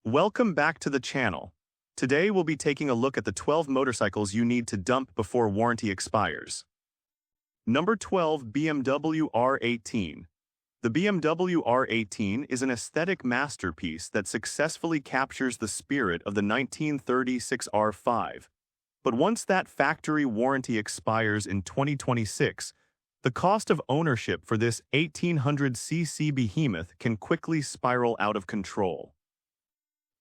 Welcome back to the channel. Today we'll be taking a look at the 12 motorcycles you need to dump before warranty expires. Number 12, BMW R18. The BMW R18 is an aesthetic masterpiece that successfully captures the spirit of the 1936 R5. But once that factory warranty expires in 2026, the cost of ownership for this 1800cc behemoth can quickly spiral out of control.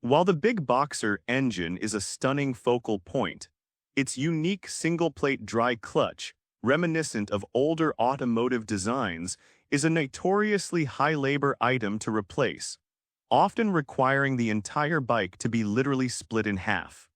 While the big boxer engine is a stunning focal point, its unique single-plate dry clutch, reminiscent of older automotive designs, is a notoriously high-labor item to replace, often requiring the entire bike to be literally split in half.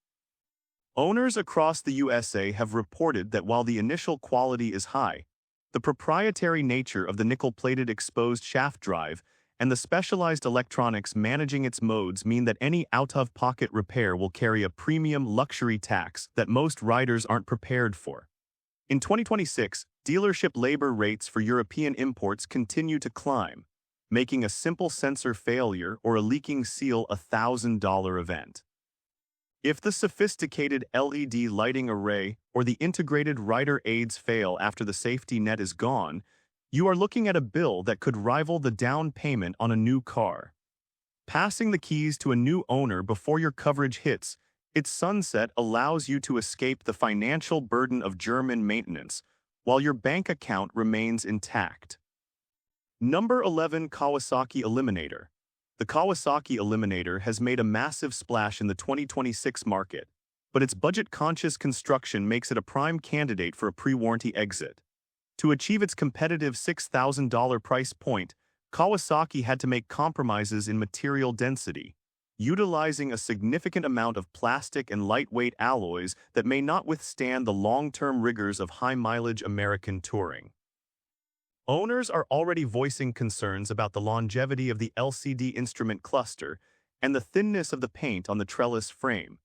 Owners across the USA have reported that while the initial quality is high, the proprietary nature of the nickel-plated exposed shaft drive and the specialized electronics managing its modes mean that any out-of-pocket repair will carry a premium luxury tax that most riders aren't prepared for. In 2026, dealership labor rates for European imports continue to climb, making a simple sensor failure or a leaking seal a $1,000 event. If the sophisticated LED lighting array or the integrated rider aids fail after the safety net is gone, you are looking at a bill that could rival the down payment on a new car. Passing the keys to a new owner before your coverage hits its sunset allows you to escape the financial burden of German maintenance, while your bank account remains intact. Number 11, Kawasaki Eliminator. The Kawasaki Eliminator has made a massive splash in the 2026 market, but its budget-conscious construction makes it a prime candidate for a pre-warranty exit. To achieve its competitive $6,000 price point, Kawasaki had to make compromises in material density, utilizing a significant amount of plastic and lightweight alloys that may not withstand the long-term rigors of high-mileage American touring. Owners are already voicing concerns about the longevity of the LCD instrument cluster and the thinness of the paint on the trellis frame,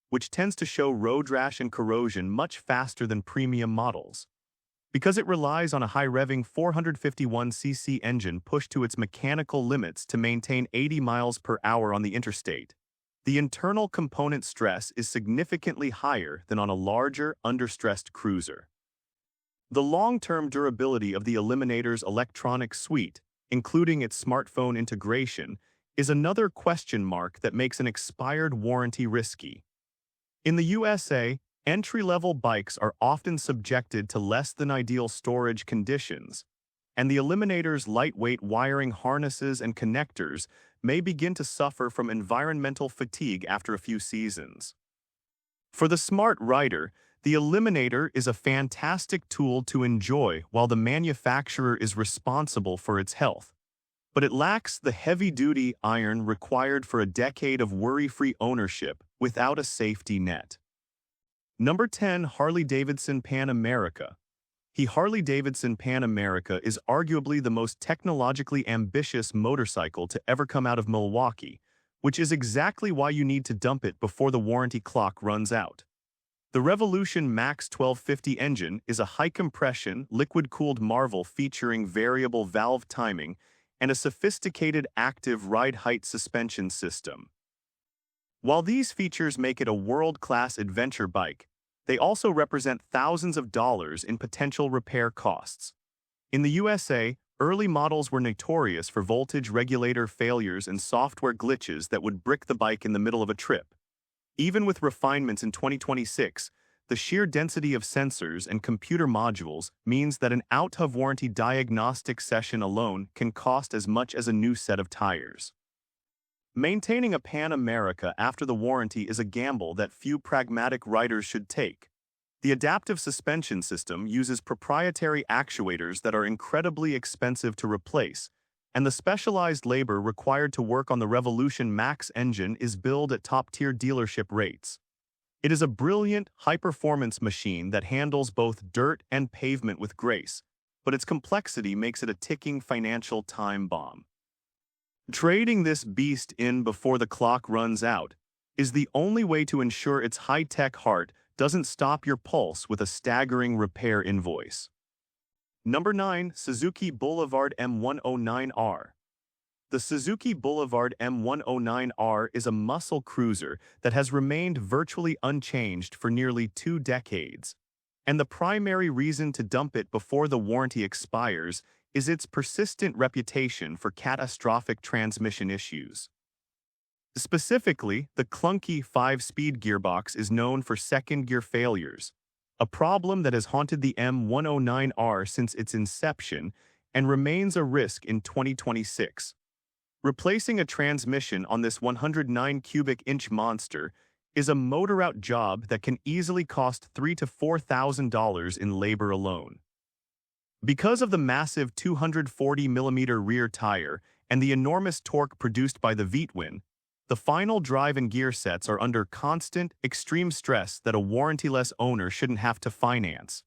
which tends to show road rash and corrosion much faster than premium models. Because it relies on a high-revving 451cc engine pushed to its mechanical limits to maintain 80 miles per hour on the interstate, the internal component stress is significantly higher than on a larger, understressed cruiser. The long-term durability of the Eliminator's electronic suite, including its smartphone integration, is another question mark that makes an expired warranty risky. In the USA, entry-level bikes are often subjected to less than ideal storage conditions, and the Eliminator's lightweight wiring harnesses and connectors may begin to suffer from environmental fatigue after a few seasons. For the smart rider, the Eliminator is a fantastic tool to enjoy while the manufacturer is responsible for its health, but it lacks the heavy-duty iron required for a decade of worry-free ownership without a safety net. Number 10, Harley-Davidson Pan America. The Harley-Davidson Pan America is arguably the most technologically ambitious motorcycle to ever come out of Milwaukee, which is exactly why you need to dump it before the warranty clock runs out. The Revolution Max 1250 engine is a high-compression, liquid-cooled marvel featuring variable valve timing and a sophisticated active ride-height suspension system. While these features make it a world-class adventure bike, they also represent thousands of dollars in potential repair costs. In the USA, early models were notorious for voltage regulator failures and software glitches that would brick the bike in the middle of a trip. Even with refinements in 2026, the sheer density of sensors and computer modules means that an out-of-warranty diagnostic session alone can cost as much as a new set of tires. Maintaining a Pan America after the warranty is a gamble that few pragmatic riders should take. The adaptive suspension system uses proprietary actuators that are incredibly expensive to replace, and the specialized labor required to work on the Revolution Max engine is billed at top-tier dealership rates. It is a brilliant, high-performance machine that handles both dirt and pavement with grace, but its complexity makes it a ticking financial time bomb. Trading this beast in before the clock runs out is the only way to ensure its high-tech heart doesn't stop your pulse with a staggering repair invoice. Number 9, Suzuki Boulevard M109R. The Suzuki Boulevard M109R is a muscle cruiser that has remained virtually unchanged for nearly 2 decades. And the primary reason to dump it before the warranty expires is its persistent reputation for catastrophic transmission issues. Specifically, the clunky 5-speed gearbox is known for second-gear failures, a problem that has haunted the M109R since its inception and remains a risk in 2026. Replacing a transmission on this 109 cubic inch monster is a motor-out job that can easily cost $3,000 to $4,000 in labor alone. Because of the massive 240mm rear tire and the enormous torque produced by the V-twin, the final drive and gear sets are under constant, extreme stress that a warranty-less owner shouldn't have to finance.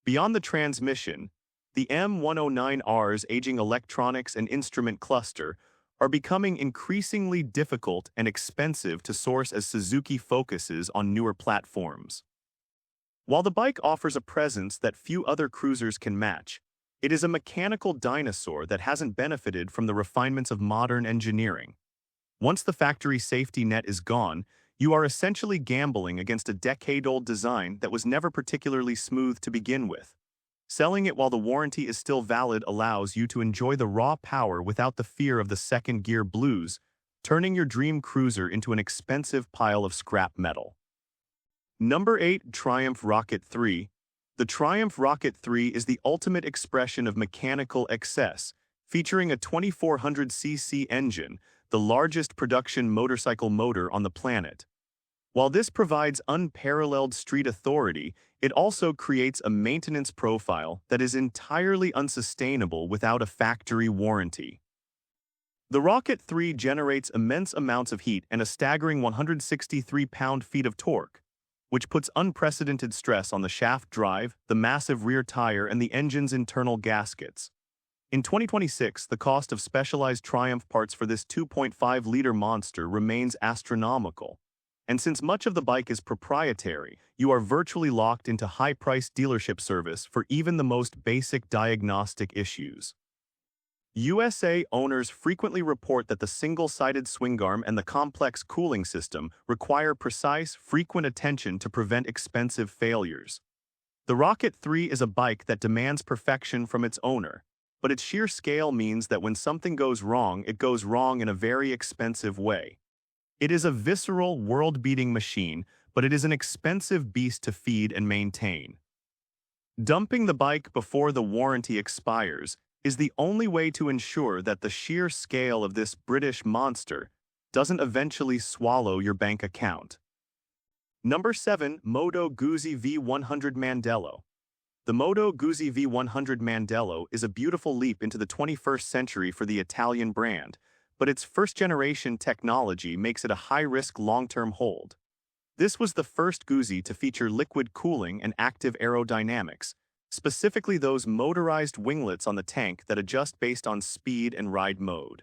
Beyond the transmission, the M109R's aging electronics and instrument cluster are becoming increasingly difficult and expensive to source as Suzuki focuses on newer platforms. While the bike offers a presence that few other cruisers can match, it is a mechanical dinosaur that hasn't benefited from the refinements of modern engineering. Once the factory safety net is gone, you are essentially gambling against a decade-old design that was never particularly smooth to begin with. Selling it while the warranty is still valid allows you to enjoy the raw power without the fear of the second-gear blues, turning your dream cruiser into an expensive pile of scrap metal. Number 8. Triumph Rocket 3. The Triumph Rocket 3 is the ultimate expression of mechanical excess, featuring a 2400cc engine, the largest production motorcycle motor on the planet. While this provides unparalleled street authority, it also creates a maintenance profile that is entirely unsustainable without a factory warranty. The Rocket 3 generates immense amounts of heat and a staggering 163 pound-feet of torque, which puts unprecedented stress on the shaft drive, the massive rear tire, and the engine's internal gaskets. In 2026, the cost of specialized Triumph parts for this 2.5-liter monster remains astronomical. And since much of the bike is proprietary, you are virtually locked into high-priced dealership service for even the most basic diagnostic issues. USA owners frequently report that the single-sided swing arm and the complex cooling system require precise, frequent attention to prevent expensive failures. The Rocket 3 is a bike that demands perfection from its owner, but its sheer scale means that when something goes wrong, it goes wrong in a very expensive way. It is a visceral, world-beating machine, but it is an expensive beast to feed and maintain. Dumping the bike before the warranty expires is the only way to ensure that the sheer scale of this British monster doesn't eventually swallow your bank account. Number 7. Moto Guzzi V100 Mandello. The Moto Guzzi V100 Mandello is a beautiful leap into the 21st century for the Italian brand, but its first-generation technology makes it a high-risk long-term hold. This was the first Guzzi to feature liquid cooling and active aerodynamics, specifically those motorized winglets on the tank that adjust based on speed and ride mode.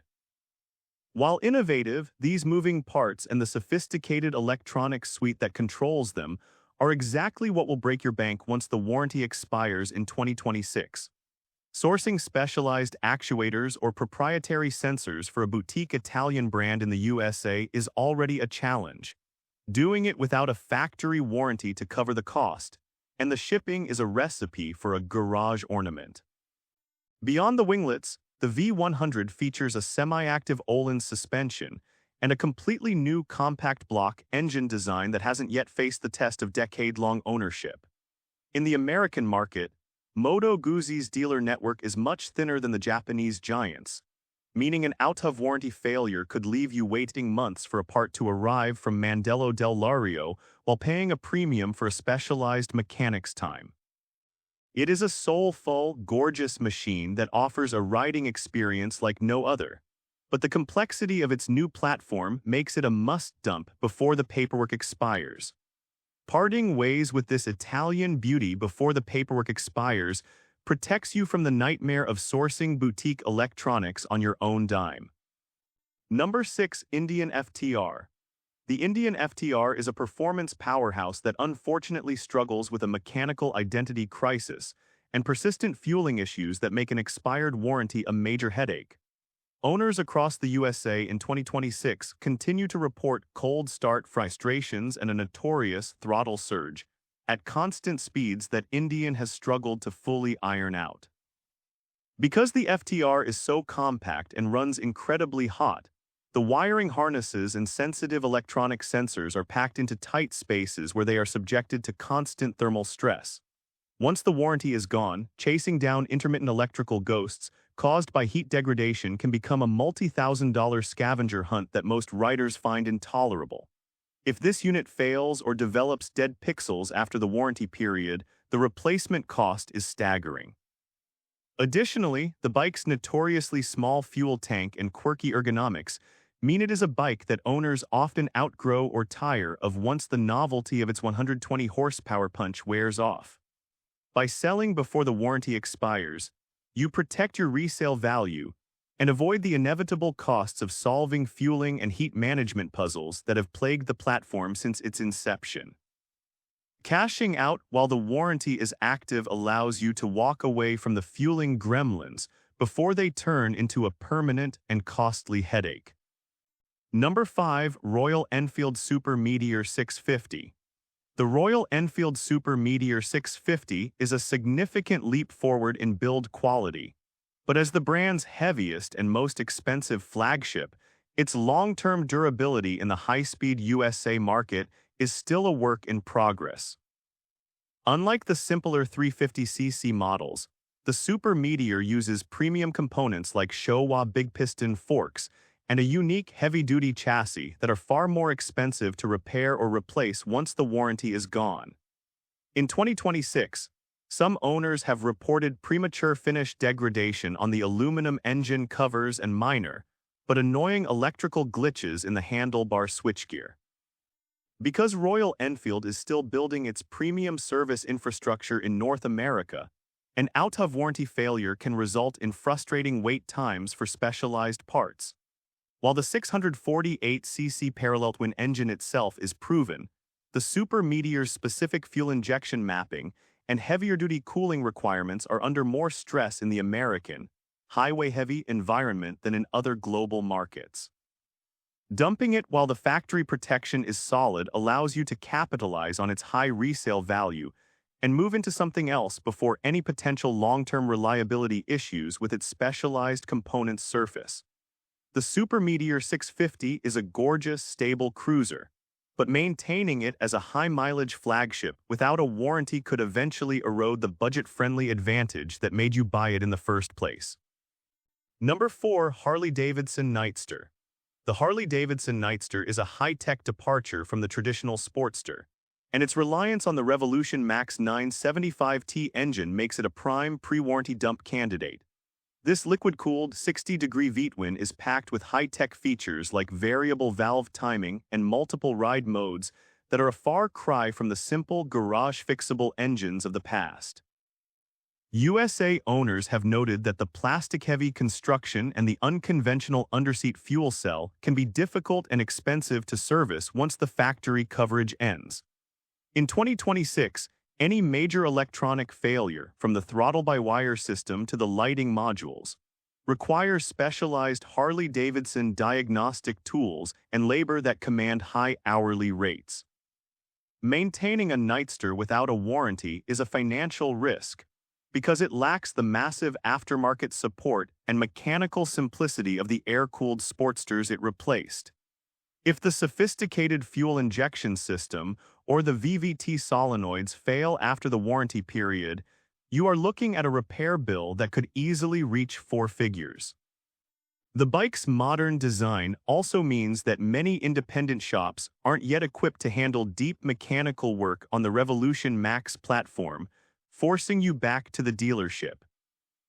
While innovative, these moving parts and the sophisticated electronic suite that controls them are exactly what will break your bank once the warranty expires in 2026. Sourcing specialized actuators or proprietary sensors for a boutique Italian brand in the USA is already a challenge. Doing it without a factory warranty to cover the cost, and the shipping is a recipe for a garage ornament. Beyond the winglets, the V100 features a semi-active Öhlins suspension and a completely new compact block engine design that hasn't yet faced the test of decade-long ownership. In the American market, Moto Guzzi's dealer network is much thinner than the Japanese giants, meaning an out-of-warranty failure could leave you waiting months for a part to arrive from Mandello del Lario while paying a premium for a specialized mechanic's time. It is a soulful, gorgeous machine that offers a riding experience like no other, but the complexity of its new platform makes it a must-dump before the paperwork expires. Parting ways with this Italian beauty before the paperwork expires protects you from the nightmare of sourcing boutique electronics on your own dime. Number 6. Indian FTR. The Indian FTR is a performance powerhouse that unfortunately struggles with a mechanical identity crisis and persistent fueling issues that make an expired warranty a major headache. Owners across the USA in 2026 continue to report cold start frustrations and a notorious throttle surge at constant speeds that Indian has struggled to fully iron out. Because the FTR is so compact and runs incredibly hot, the wiring harnesses and sensitive electronic sensors are packed into tight spaces where they are subjected to constant thermal stress. Once the warranty is gone, chasing down intermittent electrical ghosts caused by heat degradation can become a multi-thousand-dollar scavenger hunt that most riders find intolerable. If this unit fails or develops dead pixels after the warranty period, the replacement cost is staggering. Additionally, the bike's notoriously small fuel tank and quirky ergonomics mean it is a bike that owners often outgrow or tire of once the novelty of its 120 horsepower punch wears off. By selling before the warranty expires, you protect your resale value and avoid the inevitable costs of solving fueling and heat management puzzles that have plagued the platform since its inception. Cashing out while the warranty is active allows you to walk away from the fueling gremlins before they turn into a permanent and costly headache. Number 5. Royal Enfield Super Meteor 650. The Royal Enfield Super Meteor 650 is a significant leap forward in build quality, but as the brand's heaviest and most expensive flagship, its long-term durability in the high-speed USA market is still a work in progress. Unlike the simpler 350cc models, the Super Meteor uses premium components like Showa big piston forks and a unique heavy-duty chassis that are far more expensive to repair or replace once the warranty is gone. In 2026, some owners have reported premature finish degradation on the aluminum engine covers and minor, but annoying electrical glitches in the handlebar switchgear. Because Royal Enfield is still building its premium service infrastructure in North America, an out-of-warranty failure can result in frustrating wait times for specialized parts. While the 648cc parallel twin engine itself is proven, the Super Meteor's specific fuel injection mapping and heavier-duty cooling requirements are under more stress in the American, highway-heavy environment than in other global markets. Dumping it while the factory protection is solid allows you to capitalize on its high resale value and move into something else before any potential long-term reliability issues with its specialized components surface. The Super Meteor 650 is a gorgeous, stable cruiser, but maintaining it as a high-mileage flagship without a warranty could eventually erode the budget-friendly advantage that made you buy it in the first place. Number 4. Harley-Davidson Nightster. The Harley-Davidson Nightster is a high-tech departure from the traditional Sportster, and its reliance on the Revolution Max 975T engine makes it a prime pre-warranty dump candidate. This liquid-cooled 60-degree V-twin is packed with high-tech features like variable valve timing and multiple ride modes that are a far cry from the simple garage-fixable engines of the past. USA owners have noted that the plastic-heavy construction and the unconventional underseat fuel cell can be difficult and expensive to service once the factory coverage ends. In 2026, any major electronic failure, from the throttle-by-wire system to the lighting modules, requires specialized Harley-Davidson diagnostic tools and labor that command high hourly rates. Maintaining a Nightster without a warranty is a financial risk, because it lacks the massive aftermarket support and mechanical simplicity of the air-cooled Sportsters it replaced. If the sophisticated fuel injection system or the VVT solenoids fail after the warranty period, you are looking at a repair bill that could easily reach 4 figures. The bike's modern design also means that many independent shops aren't yet equipped to handle deep mechanical work on the Revolution Max platform, forcing you back to the dealership.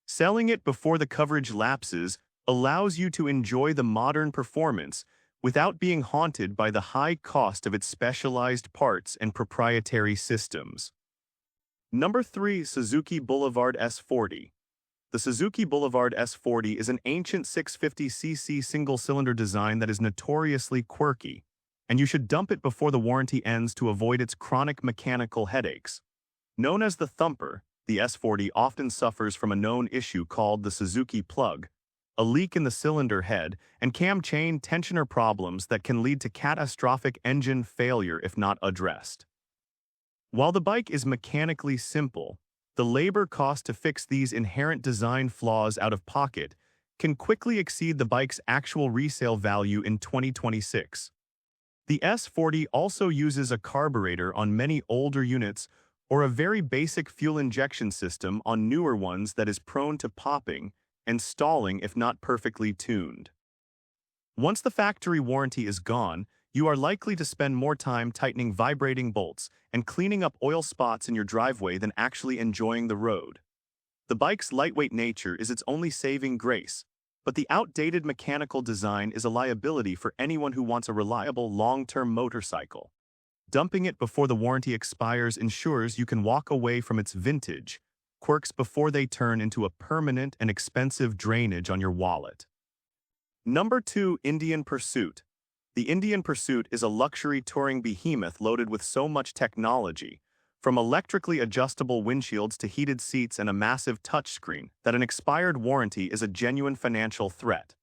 Selling it before the coverage lapses allows you to enjoy the modern performance without being haunted by the high cost of its specialized parts and proprietary systems. Number 3. Suzuki Boulevard S40. The Suzuki Boulevard S40 is an ancient 650cc single-cylinder design that is notoriously quirky, and you should dump it before the warranty ends to avoid its chronic mechanical headaches. Known as the Thumper, the S40 often suffers from a known issue called the Suzuki plug, a leak in the cylinder head, and cam chain tensioner problems that can lead to catastrophic engine failure if not addressed. While the bike is mechanically simple, the labor cost to fix these inherent design flaws out of pocket can quickly exceed the bike's actual resale value in 2026. The S40 also uses a carburetor on many older units or a very basic fuel injection system on newer ones that is prone to popping and stalling if not perfectly tuned. Once the factory warranty is gone, you are likely to spend more time tightening vibrating bolts and cleaning up oil spots in your driveway than actually enjoying the road. The bike's lightweight nature is its only saving grace, but the outdated mechanical design is a liability for anyone who wants a reliable long-term motorcycle. Dumping it before the warranty expires ensures you can walk away from its vintage quirks before they turn into a permanent and expensive drainage on your wallet. Number 2. Indian Pursuit. The Indian Pursuit is a luxury touring behemoth loaded with so much technology, from electrically adjustable windshields to heated seats and a massive touchscreen, that an expired warranty is a genuine financial threat.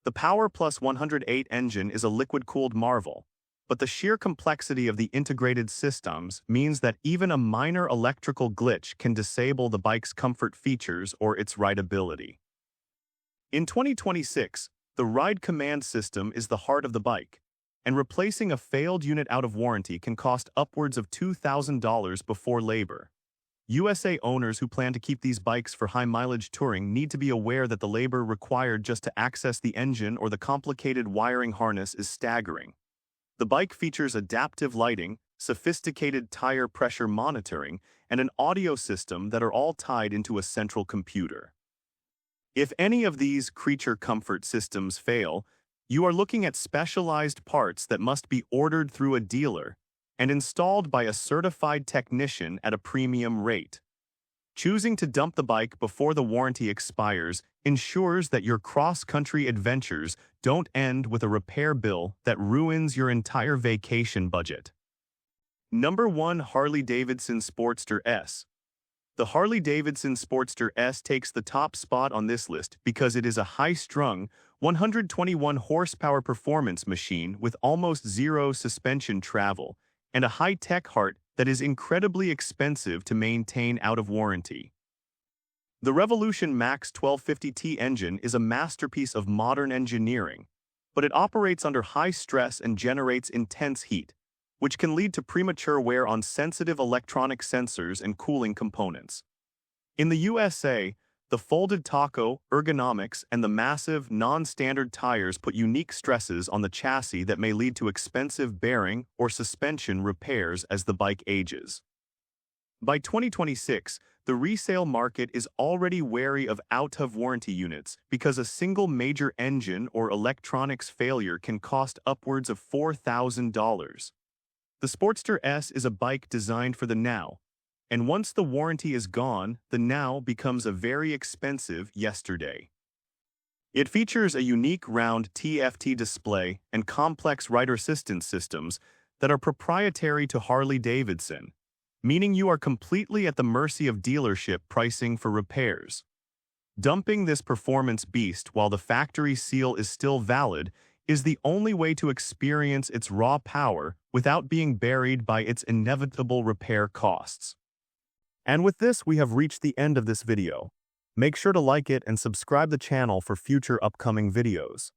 The Power Plus 108 engine is a liquid-cooled marvel, but the sheer complexity of the integrated systems means that even a minor electrical glitch can disable the bike's comfort features or its rideability. In 2026, the Ride Command system is the heart of the bike, and replacing a failed unit out of warranty can cost upwards of $2,000 before labor. USA owners who plan to keep these bikes for high-mileage touring need to be aware that the labor required just to access the engine or the complicated wiring harness is staggering. The bike features adaptive lighting, sophisticated tire pressure monitoring, and an audio system that are all tied into a central computer. If any of these creature comfort systems fail, you are looking at specialized parts that must be ordered through a dealer and installed by a certified technician at a premium rate. Choosing to dump the bike before the warranty expires ensures that your cross-country adventures don't end with a repair bill that ruins your entire vacation budget. Number 1. Harley-Davidson Sportster S. The Harley-Davidson Sportster S takes the top spot on this list because it is a high-strung, 121 horsepower performance machine with almost zero suspension travel and a high-tech heart that is incredibly expensive to maintain out of warranty. The Revolution Max 1250T engine is a masterpiece of modern engineering, but it operates under high stress and generates intense heat, which can lead to premature wear on sensitive electronic sensors and cooling components. In the USA, the folded taco, ergonomics, and the massive, non-standard tires put unique stresses on the chassis that may lead to expensive bearing or suspension repairs as the bike ages. By 2026, the resale market is already wary of out-of-warranty units because a single major engine or electronics failure can cost upwards of $4,000. The Sportster S is a bike designed for the now, and once the warranty is gone, the now becomes a very expensive yesterday. It features a unique round TFT display and complex rider assistance systems that are proprietary to Harley-Davidson, meaning you are completely at the mercy of dealership pricing for repairs. Dumping this performance beast while the factory seal is still valid is the only way to experience its raw power without being buried by its inevitable repair costs. And with this, we have reached the end of this video. Make sure to like it and subscribe the channel for future upcoming videos.